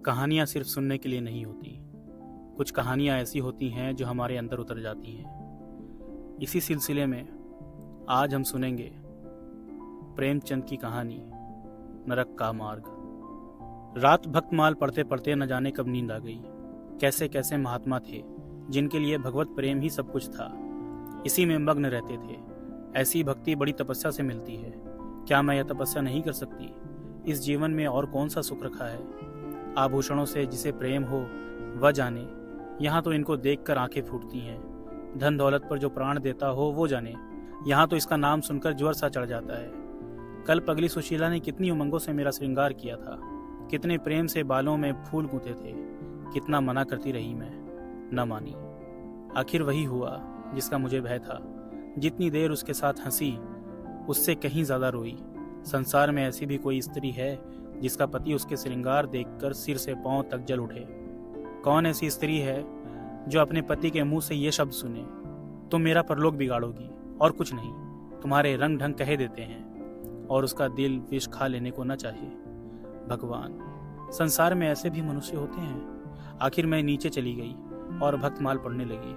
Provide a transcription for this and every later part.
कहानियाँ सिर्फ सुनने के लिए नहीं होती। कुछ कहानियाँ ऐसी होती हैं जो हमारे अंदर उतर जाती हैं। इसी सिलसिले में आज हम सुनेंगे प्रेमचंद की कहानी नरक का मार्ग। रात भक्तमाल पढ़ते पढ़ते न जाने कब नींद आ गई। कैसे कैसे महात्मा थे जिनके लिए भगवत प्रेम ही सब कुछ था, इसी में मग्न रहते थे। ऐसी भक्ति बड़ी तपस्या से मिलती है। क्या मैं यह तपस्या नहीं कर सकती? इस जीवन में और कौन सा सुख रखा है? आभूषणों से जिसे प्रेम हो वह जाने, यहाँ तो इनको देखकर आंखें फूटती हैं। धन दौलत पर जो प्राण देता हो वो जाने, यहाँ तो इसका नाम सुनकर ज्वर सा चढ़ जाता है। कल पगली सुशीला ने कितनी उमंगों से मेरा श्रृंगार किया था, कितने प्रेम से बालों में फूल गूंथे थे। कितना मना करती रही मैं, न मानी। आखिर वही हुआ जिसका मुझे भय था। जितनी देर उसके साथ हंसी, उससे कहीं ज्यादा रोई। संसार में ऐसी भी कोई स्त्री है जिसका पति उसके श्रृंगार देखकर सिर से पांव तक जल उठे? कौन ऐसी स्त्री है जो अपने पति के मुंह से ये शब्द सुने, तुम मेरा परलोक बिगाड़ोगी और कुछ नहीं, तुम्हारे रंग ढंग कह देते हैं, और उसका दिल विष खा लेने को न चाहे? भगवान, संसार में ऐसे भी मनुष्य होते हैं। आखिर मैं नीचे चली गई और भक्तमाल पढ़ने लगी।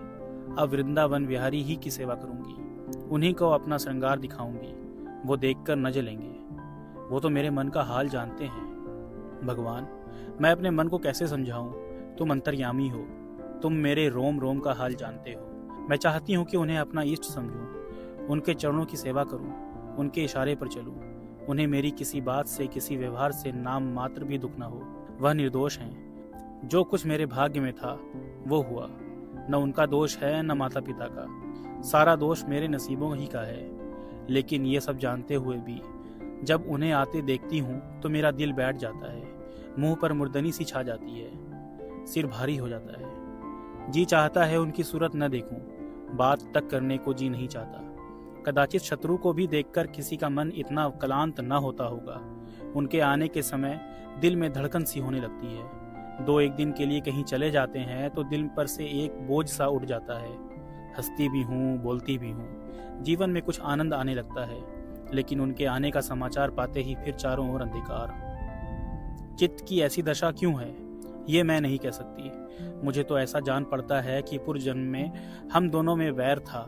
अब वृंदावन विहारी ही की सेवा करूंगी, उन्हीं को अपना श्रृंगार दिखाऊंगी। वो देखकर न जलेंगे, वो तो मेरे मन का हाल जानते हैं। भगवान, मैं अपने मन को कैसे समझाऊं? तुम अंतर्यामी हो, तुम मेरे रोम रोम का हाल जानते हो। मैं चाहती हूँ कि उन्हें अपना इष्ट समझूं, उनके चरणों की सेवा करूं, उनके इशारे पर चलूं। उन्हें मेरी किसी बात से, किसी व्यवहार से नाम मात्र भी दुख न हो। वह निर्दोष हैं। जो कुछ मेरे भाग्य में था वो हुआ। न उनका दोष है न माता पिता का, सारा दोष मेरे नसीबों ही का है। लेकिन ये सब जानते हुए भी जब उन्हें आते देखती हूँ तो मेरा दिल बैठ जाता है, मुंह पर मुर्दनी सी छा जाती है, सिर भारी हो जाता है। जी चाहता है उनकी सूरत न देखूं, बात तक करने को जी नहीं चाहता। कदाचित शत्रु को भी देखकर किसी का मन इतना क्लांत न होता होगा। उनके आने के समय दिल में धड़कन सी होने लगती है। दो एक दिन के लिए कहीं चले जाते हैं तो दिल पर से एक बोझ सा उठ जाता है। हंसती भी हूँ, बोलती भी हूँ, जीवन में कुछ आनंद आने लगता है। लेकिन उनके आने का समाचार पाते ही फिर चारों ओर अंधकार। चित्त की ऐसी दशा क्यों है ये मैं नहीं कह सकती। मुझे तो ऐसा जान पड़ता है कि पूर्व जन्म में हम दोनों में वैर था।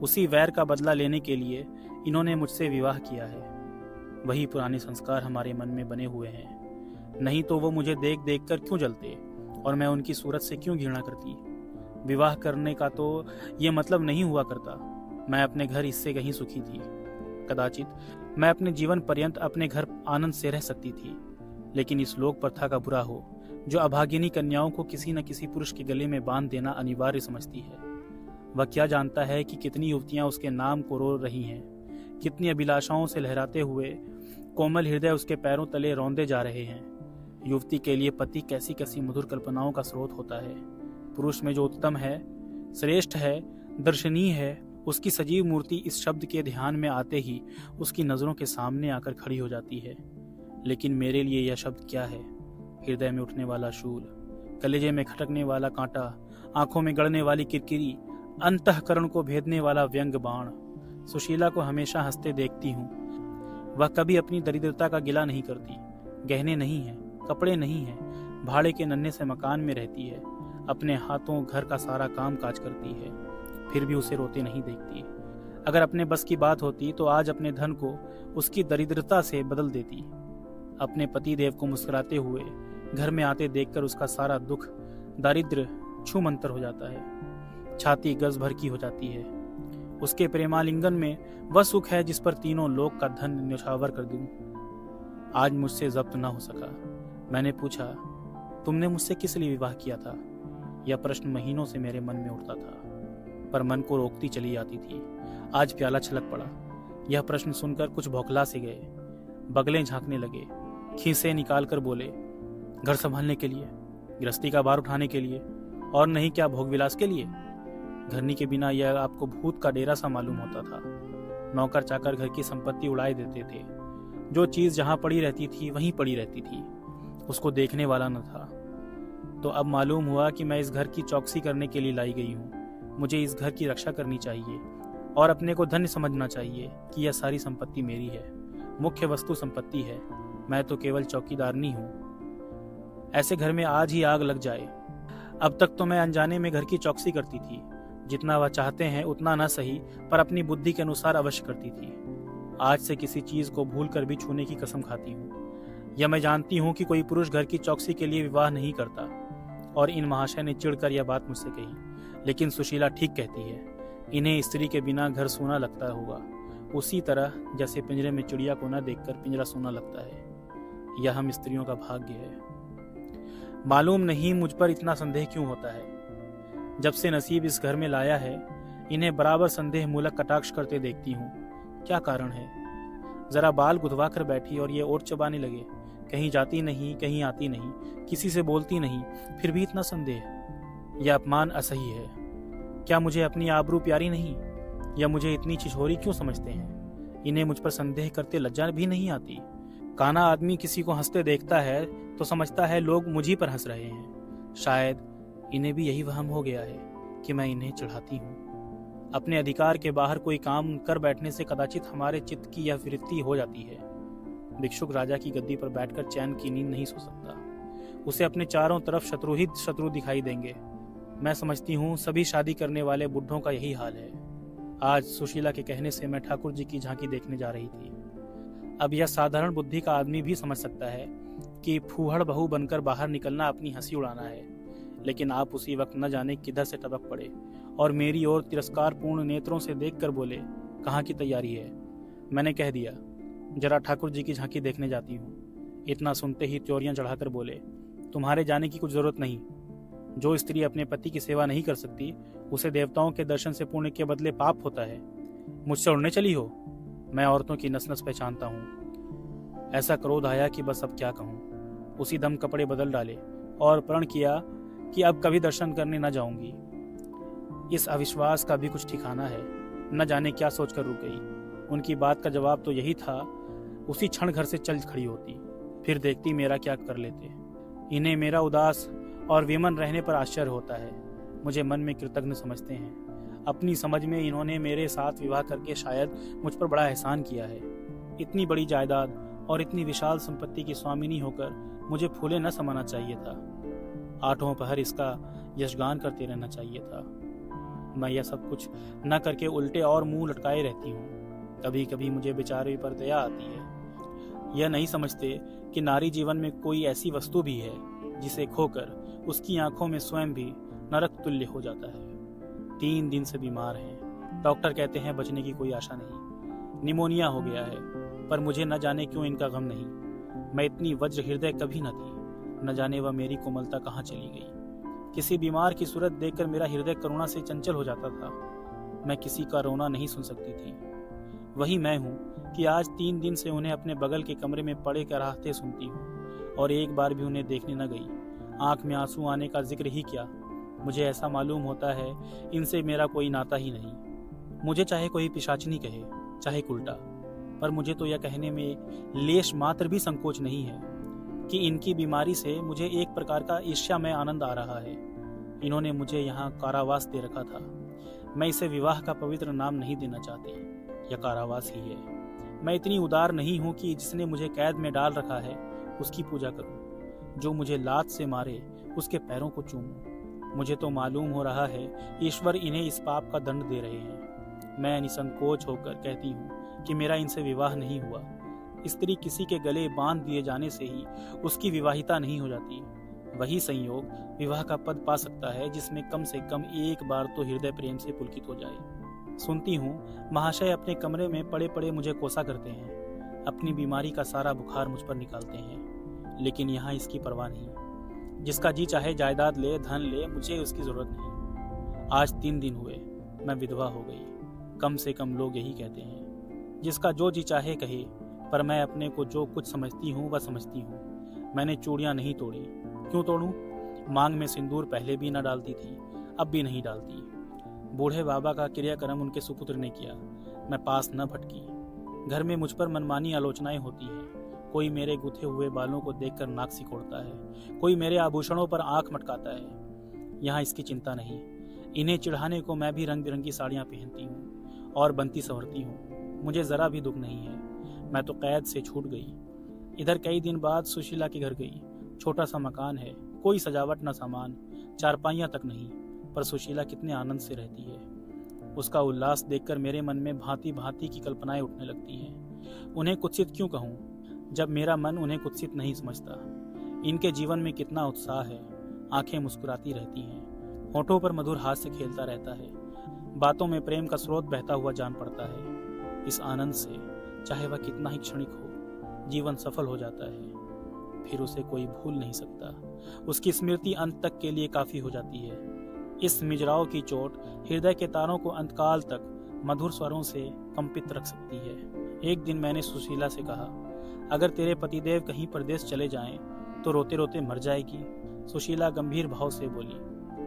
उसी वैर का बदला लेने के लिए इन्होंने मुझसे विवाह किया है। वही पुराने संस्कार हमारे मन में बने हुए हैं। नहीं तो वो मुझे देख देख कर क्यों जलते और मैं उनकी सूरत से क्यों घृणा करती। विवाह करने का तो ये मतलब नहीं हुआ करता। मैं अपने घर इससे कहीं सुखी थी। कदाचित मैं अपने जीवन पर्यंत अपने घर आनंद से रह सकती थी। लेकिन इस लोक प्रथा का बुरा हो जो अभागिनी कन्याओं को किसी न किसी पुरुष के गले में बांध देना अनिवार्य समझती है। वह क्या जानता है कि कितनी युवतियां उसके नाम को रो रही हैं, कितनी अभिलाषाओं से लहराते हुए कोमल हृदय उसके पैरों तले रौंदे जा रहे हैं। युवती के लिए पति कैसी कैसी मधुर कल्पनाओं का स्रोत होता है। पुरुष में जो उत्तम है, श्रेष्ठ है, दर्शनीय है, उसकी सजीव मूर्ति इस शब्द के ध्यान में आते ही उसकी नजरों के सामने आकर खड़ी हो जाती है। लेकिन मेरे लिए यह शब्द क्या है? हृदय में उठने वाला शूल, कलेजे में खटकने वाला कांटा, आंखों में गड़ने वाली किरकिरी, अंतःकरण को भेदने वाला व्यंग बाण। सुशीला को हमेशा हंसते देखती हूँ। वह कभी अपनी दरिद्रता का गिला नहीं करती। गहने नहीं है, कपड़े नहीं है, भाड़े के नन्हे से मकान में रहती है। अपने हाथों घर का सारा काम काज करती है, फिर भी उसे रोते नहीं देखती। अगर अपने बस की बात होती तो आज अपने धन को उसकी दरिद्रता से बदल देती। अपने पति देव को मुस्कुराते हुए घर में आते देखकर उसका सारा दुख दारिद्र्य छूमंतर हो जाता है। छाती गज भर की हो जाती है। उसके प्रेमालिंगन में वह सुख है जिस पर तीनों लोक का धन न्यौछावर कर दूं। आज मुझसे जब्त न हो सका। मैंने पूछा, तुमने मुझसे किस लिए विवाह किया था? यह प्रश्न महीनों से मेरे मन में उठता था, पर मन को रोकती चली आती थी। आज प्याला छलक पड़ा। यह प्रश्न सुनकर कुछ बौखला से गए, बगलें झांकने लगे, खीसे निकाल कर बोले, घर संभालने के लिए, गृहस्थी का भार उठाने के लिए, और नहीं क्या भोग विलास के लिए? घरनी के बिना यह आपको भूत का डेरा सा मालूम होता था। नौकर चाकर घर की संपत्ति उड़ाए देते थे। जो चीज जहां पड़ी रहती थी वहीं पड़ी रहती थी, उसको देखने वाला न था। तो अब मालूम हुआ कि मैं इस घर की चौकसी करने के लिए लाई गई हूँ। मुझे इस घर की रक्षा करनी चाहिए और अपने को धन्य समझना चाहिए कि यह सारी संपत्ति मेरी है, मुख्य वस्तु संपत्ति है। मैं तो केवल चौकीदारनी हूँ। ऐसे घर में आज ही आग लग जाए। अब तक तो मैं अनजाने में घर की चौकसी करती थी, जितना वह चाहते हैं उतना न सही पर अपनी बुद्धि के अनुसार अवश्य करती थी। आज से किसी चीज को भूल कर भी छूने की कसम खाती हूँ। यह मैं जानती हूँ कि कोई पुरुष घर की चौकसी के लिए विवाह नहीं करता, और इन महाशय ने चिढ़कर यह बात मुझसे कही, लेकिन सुशीला ठीक कहती है। इन्हें स्त्री के बिना घर सूना लगता होगा, उसी तरह जैसे पिंजरे में चिड़िया को न देखकर पिंजरा सूना लगता है। यह हम स्त्रियों का भाग्य है। मालूम नहीं मुझ पर इतना संदेह क्यों होता है। जब से नसीब इस घर में लाया है, इन्हें बराबर संदेह मूलक कटाक्ष करते देखती हूँ। क्या कारण है? जरा बाल गुदवा कर बैठी और ये ओठ चबाने लगे। कहीं जाती नहीं, कहीं आती नहीं, किसी से बोलती नहीं, फिर भी इतना संदेह। यह अपमान असही है। क्या मुझे अपनी आबरू प्यारी नहीं, या मुझे इतनी छिछोरी क्यों समझते हैं? इन्हें मुझ पर संदेह करते लज्जा भी नहीं आती। काना आदमी किसी को हंसते देखता है तो समझता है लोग मुझी पर हंस रहे हैं। शायद इन्हें भी यही वहम हो गया है कि मैं इन्हें चढ़ाती हूँ। अपने अधिकार के बाहर कोई काम कर बैठने से कदाचित हमारे चित्त की यह वृत्ति हो जाती है। भिक्षुक राजा की गद्दी पर बैठकर चैन की नींद नहीं सो सकता। उसे अपने चारों तरफ शत्रु ही शत्रु दिखाई देंगे। मैं समझती हूँ सभी शादी करने वाले बुढ़ों का यही हाल है। आज सुशीला के कहने से मैं ठाकुर जी की झांकी देखने जा रही थी। अब यह साधारण बुद्धि का आदमी भी समझ सकता है कि फूहड़ बहू बनकर बाहर निकलना अपनी हंसी उड़ाना है, लेकिन आप उसी वक्त न जाने किधर से टपक पड़े और मेरी ओर तिरस्कारपूर्ण नेत्रों से देखकर बोले, कहाँ की तैयारी है? मैंने कह दिया, जरा ठाकुर जी की झांकी देखने जाती हूँ। इतना सुनते ही त्योरियां चढ़ाकर बोले, तुम्हारे जाने की कुछ जरूरत नहीं। जो स्त्री अपने पति की सेवा नहीं कर सकती, उसे देवताओं के दर्शन से पुण्य के बदले पाप होता है। मुझसे उड़ने चली हो? मैं औरतों की नस नस पहचानता हूँ। ऐसा क्रोध आया कि बस अब क्या कहूँ। उसी दम कपड़े बदल डाले और प्रण किया कि अब कभी दर्शन करने न जाऊंगी। इस अविश्वास का भी कुछ ठिकाना है। न जाने क्या सोचकर रुक गई। उनकी बात का जवाब तो यही था, उसी क्षण घर से चल खड़ी होती, फिर देखती मेरा क्या कर लेते। इन्हें मेरा उदास और विमन रहने पर आश्चर्य होता है। मुझे मन में कृतज्ञ समझते हैं। अपनी समझ में इन्होंने मेरे साथ विवाह करके शायद मुझ पर बड़ा एहसान किया है। इतनी बड़ी जायदाद और इतनी विशाल संपत्ति की स्वामिनी होकर मुझे फूले न समाना चाहिए था। आठों पहर इसका यशगान करते रहना चाहिए था। मैं यह सब कुछ न करके उल्टे और मुंह लटकाए रहती हूँ। कभी कभी मुझे बेचारे पर दया आती है। यह नहीं समझते कि नारी जीवन में कोई ऐसी वस्तु भी है जिसे खोकर उसकी आंखों में स्वयं भी नरक तुल्य हो जाता है। 3 दिन से बीमार हैं। डॉक्टर कहते हैं बचने की कोई आशा नहीं। निमोनिया हो गया है, पर मुझे न जाने क्यों इनका गम नहीं। मैं इतनी वज्र हृदय कभी न थी। न जाने वह मेरी कोमलता कहाँ चली गई। किसी बीमार की सूरत देखकर मेरा हृदय करुणा से चंचल हो जाता था। मैं किसी का रोना नहीं सुन सकती थी। वही मैं हूँ कि आज 3 दिन से उन्हें अपने बगल के कमरे में पड़े कराहते सुनती हूँ, और एक बार भी उन्हें देखने न गई। आंख में आंसू आने का जिक्र ही क्या। मुझे ऐसा मालूम होता है इनसे मेरा कोई नाता ही नहीं। मुझे चाहे कोई पिशाचिनी कहे, चाहे उल्टा, पर मुझे तो यह कहने में लेश मात्र भी संकोच नहीं है कि इनकी बीमारी से मुझे एक प्रकार का ईर्ष्यामय आनंद आ रहा है। इन्होंने मुझे यहाँ कारावास दे रखा था। मैं इसे विवाह का पवित्र नाम नहीं देना चाहती। यह कारावास ही है। मैं इतनी उदार नहीं हूँ कि जिसने मुझे कैद में डाल रखा है उसकी पूजा करूँ। जो मुझे लात से मारे उसके पैरों को चूमूं। मुझे तो मालूम हो रहा है ईश्वर इन्हें इस पाप का दंड दे रहे हैं। मैं निसंकोच होकर कहती हूँ कि मेरा इनसे विवाह नहीं हुआ। स्त्री किसी के गले बांध दिए जाने से ही उसकी विवाहिता नहीं हो जाती। वही संयोग विवाह का पद पा सकता है जिसमें कम से कम एक बार तो हृदय प्रेम से पुलकित हो जाए। सुनती हूँ महाशय अपने कमरे में पड़े पड़े मुझे कोसा करते हैं। अपनी बीमारी का सारा बुखार मुझ पर निकालते हैं, लेकिन यहाँ इसकी परवाह नहीं। जिसका जी चाहे जायदाद ले, धन ले, मुझे उसकी जरूरत नहीं। आज 3 दिन हुए मैं विधवा हो गई। कम से कम लोग यही कहते हैं। जिसका जो जी चाहे कहे, पर मैं अपने को जो कुछ समझती हूँ वह समझती हूँ। मैंने चूड़ियाँ नहीं तोड़ी। क्यों तोड़ूं? मांग में सिंदूर पहले भी न डालती थी, अब भी नहीं डालती। बूढ़े बाबा का क्रियाक्रम उनके सुपुत्र ने किया। मैं पास न भटकी। घर में मुझ पर मनमानी आलोचनाएं होती हैं। कोई मेरे गुथे हुए बालों को देखकर नाक सिकोड़ता है, कोई मेरे आभूषणों पर आंख मटकाता है। यहाँ इसकी चिंता नहीं। इन्हें चिढ़ाने को मैं भी रंग बिरंगी साड़ियाँ पहनती हूँ और बनती संवरती हूँ। मुझे जरा भी दुख नहीं है। मैं तो कैद से छूट गई। इधर कई दिन बाद सुशीला के घर गई। छोटा सा मकान है, कोई सजावट न सामान, चारपाइयां तक नहीं, पर सुशीला कितने आनंद से रहती है। उसका उल्लास देखकर मेरे मन में भांति भांति की कल्पनाएं उठने लगती हैं। उन्हें कुत्सित क्यों कहूँ, जब मेरा मन उन्हें कुत्सित नहीं समझता। इनके जीवन में कितना उत्साह है, आंखें मुस्कुराती रहती हैं, होठों पर मधुर हास्य खेलता रहता है, बातों में प्रेम का स्रोत बहता हुआ जान पड़ता है। इस आनंद से चाहे वह कितना ही क्षणिक हो, जीवन सफल हो जाता है। फिर उसे कोई भूल नहीं सकता। उसकी स्मृति अंत तक के लिए काफी हो जाती है। इस मिजराओं की चोट हृदय के तारों को अंतकाल तक मधुर स्वरों से कंपित रख सकती है। एक दिन मैंने सुशीला से कहा, अगर तेरे पतिदेव कहीं परदेश चले जाएं तो रोते रोते मर जाएगी। सुशीला गंभीर भाव से बोली,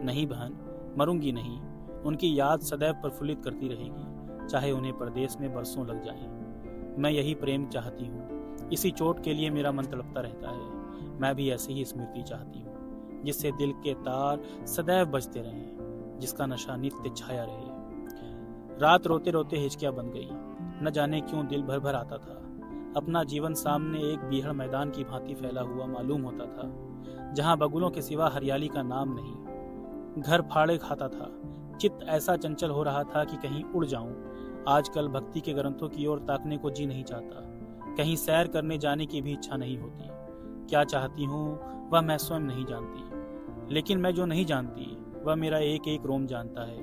नहीं बहन, मरूंगी नहीं। उनकी याद सदैव प्रफुल्लित करती रहेगी, चाहे उन्हें परदेश में बरसों लग जाएं। मैं यही प्रेम चाहती हूँ। इसी चोट के लिए मेरा मन तड़पता रहता है। मैं भी ऐसी ही स्मृति चाहती हूँ, जिससे दिल के तार सदैव बजते रहें, जिसका नशा नित्य छाया रहे। रात रोते रोते हिचकियां बन गई। न जाने क्यों दिल भर भर आता था। अपना जीवन सामने एक बीहड़ मैदान की भांति फैला हुआ मालूम होता था, जहां बगुलों के सिवा हरियाली का नाम नहीं। घर फाड़े खाता था। चित्त ऐसा चंचल हो रहा था कि कहीं उड़ जाऊं। आजकल भक्ति के ग्रंथों की ओर ताकने को जी नहीं चाहता। कहीं सैर करने जाने की भी इच्छा नहीं होती। क्या चाहती हूँ वह मैं स्वयं नहीं जानती, लेकिन मैं जो नहीं जानती वह मेरा एक एक रोम जानता है।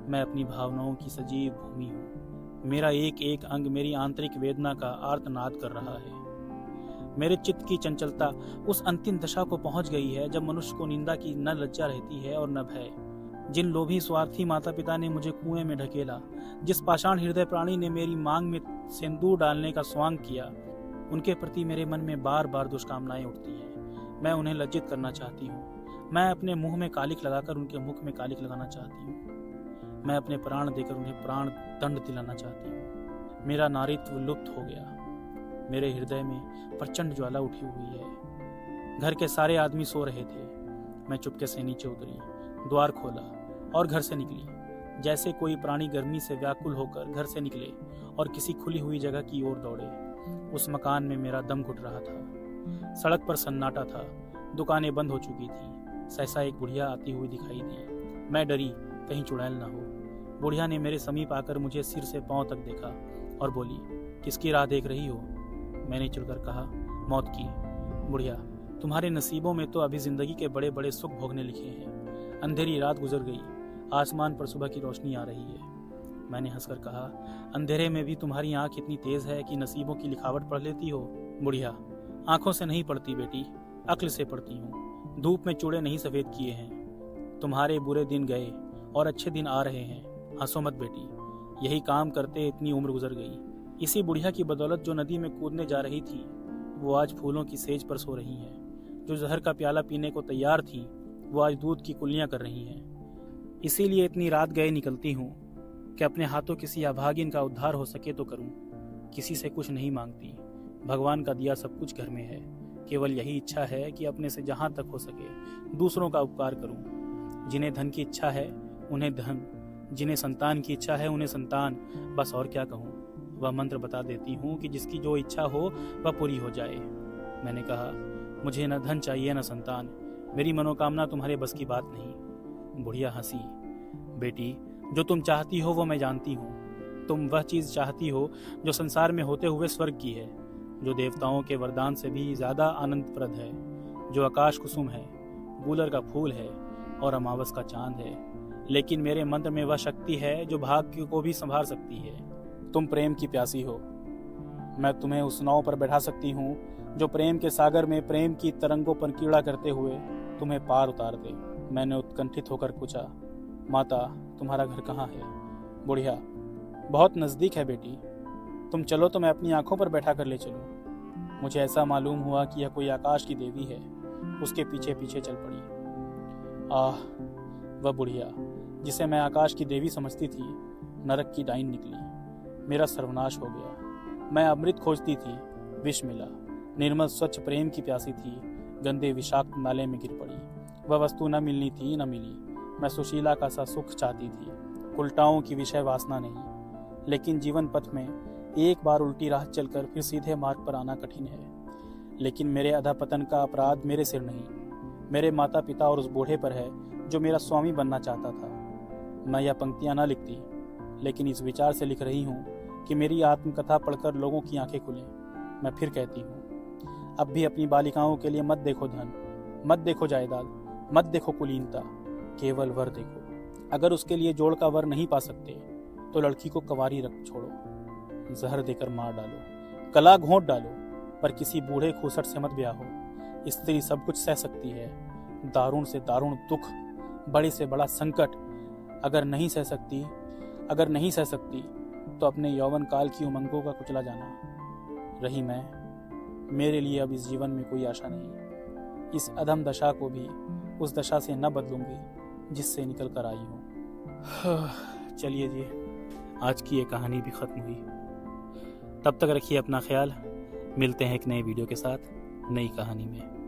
मैं अपनी भावनाओं की सजीव भूमि हूँ। मेरा एक एक अंग मेरी आंतरिक वेदना का आर्तनाद कर रहा है। मेरे चित्त की चंचलता उस अंतिम दशा को पहुंच गई है जब मनुष्य को निंदा की न लज्जा रहती है और न भय। जिन लोभी स्वार्थी माता पिता ने मुझे कुएं में ढकेला, जिस पाषाण हृदय प्राणी ने मेरी मांग में सिंदूर डालने का स्वांग किया, उनके प्रति मेरे मन में बार बार दुष्कामनाएं उठती हैं। मैं उन्हें लज्जित करना चाहती हूँ। मैं अपने मुंह में कालिक लगाकर उनके मुख में कालिक लगाना चाहती हूँ। मैं अपने प्राण देकर उन्हें प्राण दंड दिलाना चाहती हूँ। मेरा नारीत्व लुप्त हो गया। मेरे हृदय में प्रचंड ज्वाला उठी हुई है। घर के सारे आदमी सो रहे थे। मैं चुपके से नीचे उतरी, द्वार खोला और घर से निकली। जैसे कोई प्राणी गर्मी से व्याकुल होकर घर से निकले और किसी खुली हुई जगह की ओर दौड़े। उस मकान में मेरा दम घुट रहा था। सड़क पर सन्नाटा था। दुकानें बंद हो चुकी थी। सहसा एक बुढ़िया आती हुई दिखाई दी। मैं डरी कहीं चुड़ैल न हो। बुढ़िया ने मेरे समीप आकर मुझे सिर से पांव तक देखा और बोली, किसकी राह देख रही हो? मैंने चिढ़कर कहा, मौत की। बुढ़िया, तुम्हारे नसीबों में तो अभी जिंदगी के बड़े बड़े सुख भोगने लिखे हैं। अंधेरी रात गुजर गई, आसमान पर सुबह की रोशनी आ रही है। मैंने हंसकर कहा, अंधेरे में भी तुम्हारी आंख इतनी तेज है कि नसीबों की लिखावट पढ़ लेती हो। बुढ़िया, आंखों से नहीं पढ़ती बेटी, अक्ल से पढ़ती हूँ। धूप में चूड़े नहीं सफेद किए हैं। तुम्हारे बुरे दिन गए और अच्छे दिन आ रहे हैं। हंसो मत बेटी, यही काम करते इतनी उम्र गुजर गई। इसी बुढ़िया की बदौलत जो नदी में कूदने जा रही थी, वो आज फूलों की सेज पर सो रही हैं। जो जहर का प्याला पीने को तैयार थी, वो आज दूध की कुल्लियां कर रही हैं। इसीलिए इतनी रात गए निकलती हूँ कि अपने हाथों किसी अभागिन का उद्धार हो सके तो करूं। किसी से कुछ नहीं मांगती। भगवान का दिया सब कुछ घर में है। केवल यही इच्छा है कि अपने से जहां तक हो सके दूसरों का उपकार करूं। जिन्हें धन की इच्छा है उन्हें धन, जिन्हें संतान की इच्छा है उन्हें संतान। बस और क्या कहूँ। वह मंत्र बता देती हूँ कि जिसकी जो इच्छा हो वह पूरी हो जाए। मैंने कहा, मुझे न धन चाहिए न संतान। मेरी मनोकामना तुम्हारे बस की बात नहीं। बुढ़िया हंसी। बेटी, जो तुम चाहती हो वो मैं जानती हूँ। तुम वह चीज चाहती हो जो संसार में होते हुए स्वर्ग की है, जो देवताओं के वरदान से भी ज्यादा आनंदप्रद है, जो आकाश कुसुम है, गूलर का फूल है और अमावस का चांद है। लेकिन मेरे मंत्र में वह शक्ति है जो भाग्य को भी संभाल सकती है। तुम प्रेम की प्यासी हो। मैं तुम्हें उस नाव पर बैठा सकती हूँ जो प्रेम के सागर में प्रेम की तरंगों पर कीड़ा करते हुए तुम्हें पार उतार दे। मैंने उत्कंठित होकर पूछा, माता, तुम्हारा घर कहाँ है? बुढ़िया, बहुत नजदीक है बेटी। तुम चलो तो मैं अपनी आंखों पर बैठा कर ले चलूं। मुझे ऐसा मालूम हुआ कि यह कोई आकाश की देवी है। उसके पीछे पीछे चल पड़ी। आह, वह बुढ़िया जिसे मैं आकाश की देवी समझती थी, नरक की डाइन निकली। मेरा सर्वनाश हो गया। मैं अमृत खोजती थी, विष मिला। निर्मल स्वच्छ प्रेम की प्यासी थी, गंदे विषाक्त नाले में गिर पड़ी। वह वस्तु न मिलनी थी, न मिली। मैं सुशीला का सा सुख चाहती थी, उल्टाओं की विषय वासना नहीं। लेकिन जीवन पथ में एक बार उल्टी राह चलकर फिर सीधे मार्ग पर आना कठिन है। लेकिन मेरे अधःपतन का अपराध मेरे सिर नहीं, मेरे माता पिता और उस बूढ़े पर है जो मेरा स्वामी बनना चाहता था। मैं यह पंक्तियां न लिखती, लेकिन इस विचार से लिख रही हूँ कि मेरी आत्मकथा पढ़कर लोगों की आंखें खुलें। मैं फिर कहती हूँ, अब भी अपनी बालिकाओं के लिए मत देखो धन, मत देखो जायदाद, मत देखो कुलीनता, केवल वर देखो। अगर उसके लिए जोड़ का वर नहीं पा सकते तो लड़की को कंवारी रख छोड़ो, जहर देकर मार डालो, कला घोंट डालो, पर किसी बूढ़े खूसट से मत ब्याहो। स्त्री सब कुछ सह सकती है, दारुण से दारुण दुख, बड़े से बड़ा संकट। अगर नहीं सह सकती तो अपने यौवन काल की उमंगों का कुचला जाना। रही मैं, मेरे लिए अब इस जीवन में कोई आशा नहीं। इस अधम दशा को भी उस दशा से न बदलूंगी जिससे निकल कर आई हूँ। चलिए जी, आज की ये कहानी भी खत्म हुई। तब तक रखिए अपना ख्याल। मिलते हैं एक नए वीडियो के साथ, नई कहानी में।